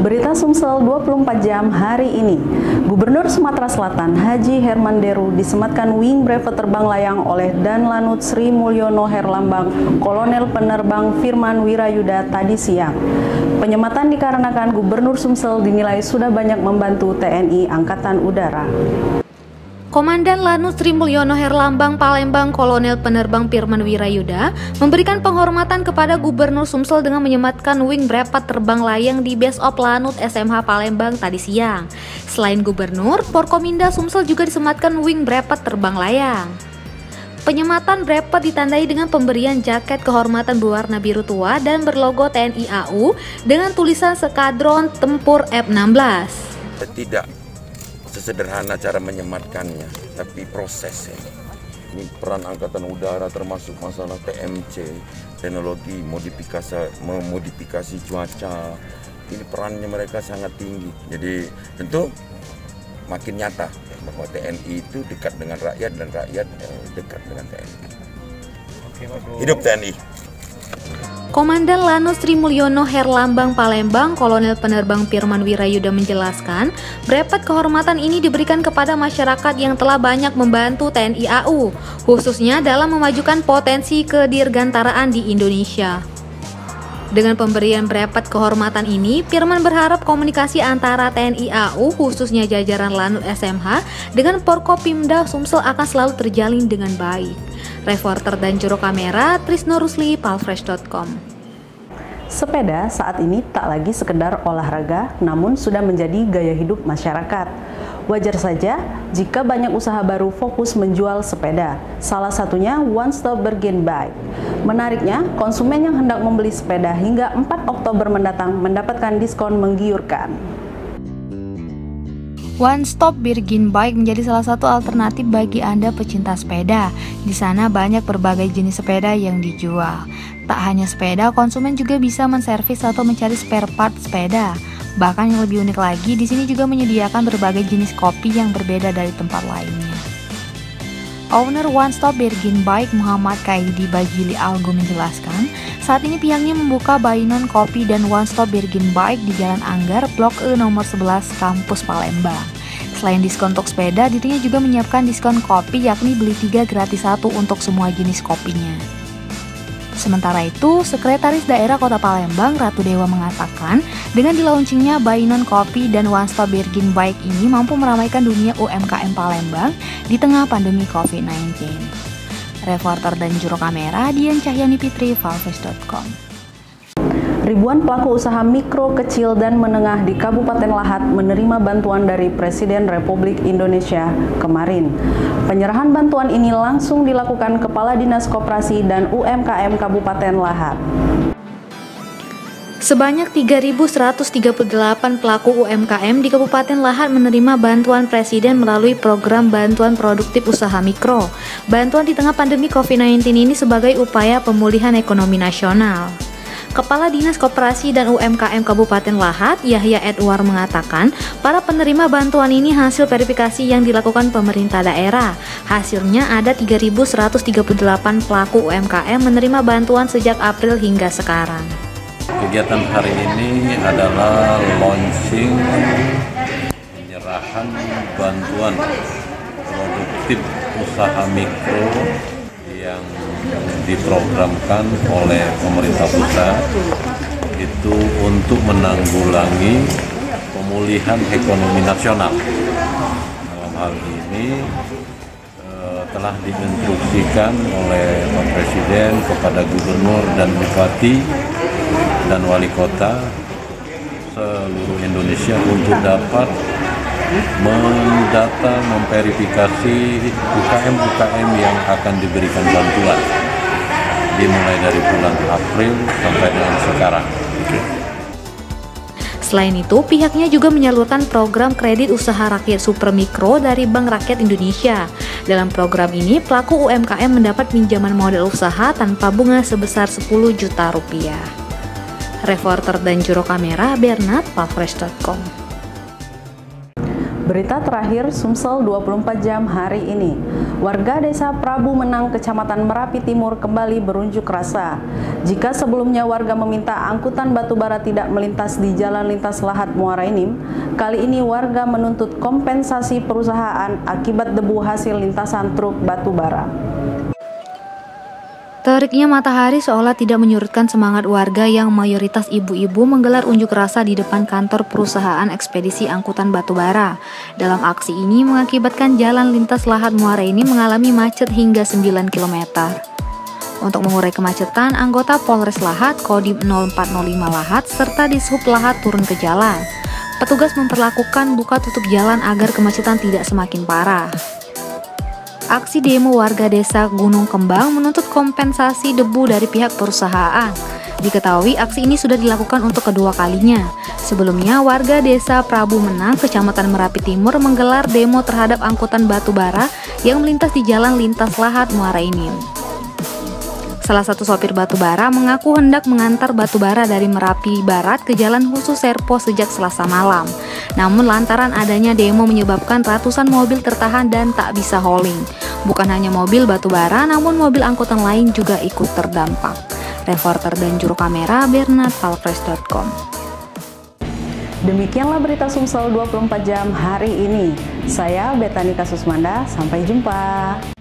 Berita Sumsel 24 jam hari ini. Gubernur Sumatera Selatan Haji Herman Deru disematkan wing brevet terbang layang oleh Dan Lanut Sri Mulyono Herlambang Kolonel Penerbang Firman Wirayuda tadi siang. Penyematan dikarenakan Gubernur Sumsel dinilai sudah banyak membantu TNI Angkatan Udara. Komandan Lanut Sri Mulyono Herlambang Palembang Kolonel Penerbang Firman Wirayuda memberikan penghormatan kepada Gubernur Sumsel dengan menyematkan wing brevet terbang layang di Base of Lanut SMH Palembang tadi siang. Selain Gubernur, Forkominda Sumsel juga disematkan wing brevet terbang layang. Penyematan brevet ditandai dengan pemberian jaket kehormatan berwarna biru tua dan berlogo TNI AU dengan tulisan Skadron Tempur F-16. Tidak sesederhana cara menyematkannya, tapi prosesnya. Ini peran Angkatan Udara termasuk masalah TMC, teknologi modifikasi cuaca. Ini perannya mereka sangat tinggi. Jadi tentu makin nyata bahwa TNI itu dekat dengan rakyat dan rakyat dekat dengan TNI. Hidup TNI. Komandan Lanut Sri Mulyono Herlambang Palembang Kolonel Penerbang Firman Wirayuda menjelaskan, brevet kehormatan ini diberikan kepada masyarakat yang telah banyak membantu TNI AU, khususnya dalam memajukan potensi kedirgantaraan di Indonesia. Dengan pemberian brevet kehormatan ini, Firman berharap komunikasi antara TNI AU, khususnya jajaran Lanut SMH, dengan Forkopimda Sumsel akan selalu terjalin dengan baik. Reporter dan juru kamera Trisno Rusli, palfresh.com. Sepeda saat ini tak lagi sekedar olahraga, namun sudah menjadi gaya hidup masyarakat. Wajar saja jika banyak usaha baru fokus menjual sepeda, salah satunya One Stop Bergen Bike. Menariknya, konsumen yang hendak membeli sepeda hingga 4 Oktober mendatang mendapatkan diskon menggiurkan. One Stop Bergen Bike menjadi salah satu alternatif bagi Anda pecinta sepeda. Di sana banyak berbagai jenis sepeda yang dijual. Tak hanya sepeda, konsumen juga bisa menservis atau mencari spare part sepeda. Bahkan yang lebih unik lagi, di sini juga menyediakan berbagai jenis kopi yang berbeda dari tempat lainnya. Owner One Stop Bergen Bike Muhammad Kaidi Bajili Algo menjelaskan, saat ini pihaknya membuka Bainon Kopi dan One Stop Bergen Bike di Jalan Anggar, Blok E nomor 11, Kampus Palembang. Selain diskon untuk sepeda, dirinya juga menyiapkan diskon kopi, yakni beli 3 gratis 1 untuk semua jenis kopinya. Sementara itu, Sekretaris Daerah Kota Palembang Ratu Dewa mengatakan, dengan dilaunchingnya Bainon Kopi dan One Stop Bergen Bike ini mampu meramaikan dunia UMKM Palembang di tengah pandemi COVID-19. Reporter dan juru kamera Dian Cahyani Fitri, palfresh.com. Ribuan pelaku usaha mikro, kecil, dan menengah di Kabupaten Lahat menerima bantuan dari Presiden Republik Indonesia kemarin. Penyerahan bantuan ini langsung dilakukan Kepala Dinas Koperasi dan UMKM Kabupaten Lahat. Sebanyak 3.138 pelaku UMKM di Kabupaten Lahat menerima bantuan Presiden melalui program Bantuan Produktif Usaha Mikro. Bantuan di tengah pandemi COVID-19 ini sebagai upaya pemulihan ekonomi nasional. Kepala Dinas Koperasi dan UMKM Kabupaten Lahat, Yahya Edwar mengatakan, para penerima bantuan ini hasil verifikasi yang dilakukan pemerintah daerah. Hasilnya ada 3.138 pelaku UMKM menerima bantuan sejak April hingga sekarang. Kegiatan hari ini adalah launching penyerahan bantuan produktif usaha mikro yang diprogramkan oleh pemerintah pusat itu untuk menanggulangi pemulihan ekonomi nasional. Dalam hal ini telah diinstruksikan oleh Pak Presiden kepada Gubernur dan Bupati dan Wali Kota seluruh Indonesia untuk dapat mendata, memverifikasi UKM-UKM yang akan diberikan bantuan dimulai dari bulan April sampai dengan sekarang. Selain itu, pihaknya juga menyalurkan program kredit usaha rakyat super mikro dari Bank Rakyat Indonesia. Dalam program ini, pelaku UMKM mendapat pinjaman modal usaha tanpa bunga sebesar 10 juta rupiah. Reporter dan juru kamera Bernard, palfresh.com. Berita terakhir Sumsel 24 jam hari ini. Warga Desa Prabu Menang, Kecamatan Merapi Timur kembali berunjuk rasa. Jika sebelumnya warga meminta angkutan batubara tidak melintas di jalan lintas Lahat Muara Enim, kali ini warga menuntut kompensasi perusahaan akibat debu hasil lintasan truk batubara. Teriknya matahari seolah tidak menyurutkan semangat warga yang mayoritas ibu-ibu menggelar unjuk rasa di depan kantor perusahaan ekspedisi angkutan batubara. Dalam aksi ini mengakibatkan jalan lintas Lahat Muara ini mengalami macet hingga 9 km. Untuk mengurai kemacetan, anggota Polres Lahat, Kodim 0405 Lahat, serta Dishub Lahat turun ke jalan. Petugas memperlakukan buka tutup jalan agar kemacetan tidak semakin parah. Aksi demo warga desa Gunung Kembang menuntut kompensasi debu dari pihak perusahaan. Diketahui aksi ini sudah dilakukan untuk kedua kalinya. Sebelumnya, warga desa Prabu Menang, Kecamatan Merapi Timur menggelar demo terhadap angkutan batubara yang melintas di jalan lintas Lahat Muara Enim. Salah satu sopir batubara mengaku hendak mengantar batubara dari Merapi Barat ke Jalan Khusus Serpo sejak Selasa malam. Namun lantaran adanya demo menyebabkan ratusan mobil tertahan dan tak bisa hauling. Bukan hanya mobil batubara, namun mobil angkutan lain juga ikut terdampak. Reporter dan juru kamera bernardvalpres.com. Demikianlah berita Sumsel 24 jam hari ini. Saya Betani Kasusmanda, sampai jumpa.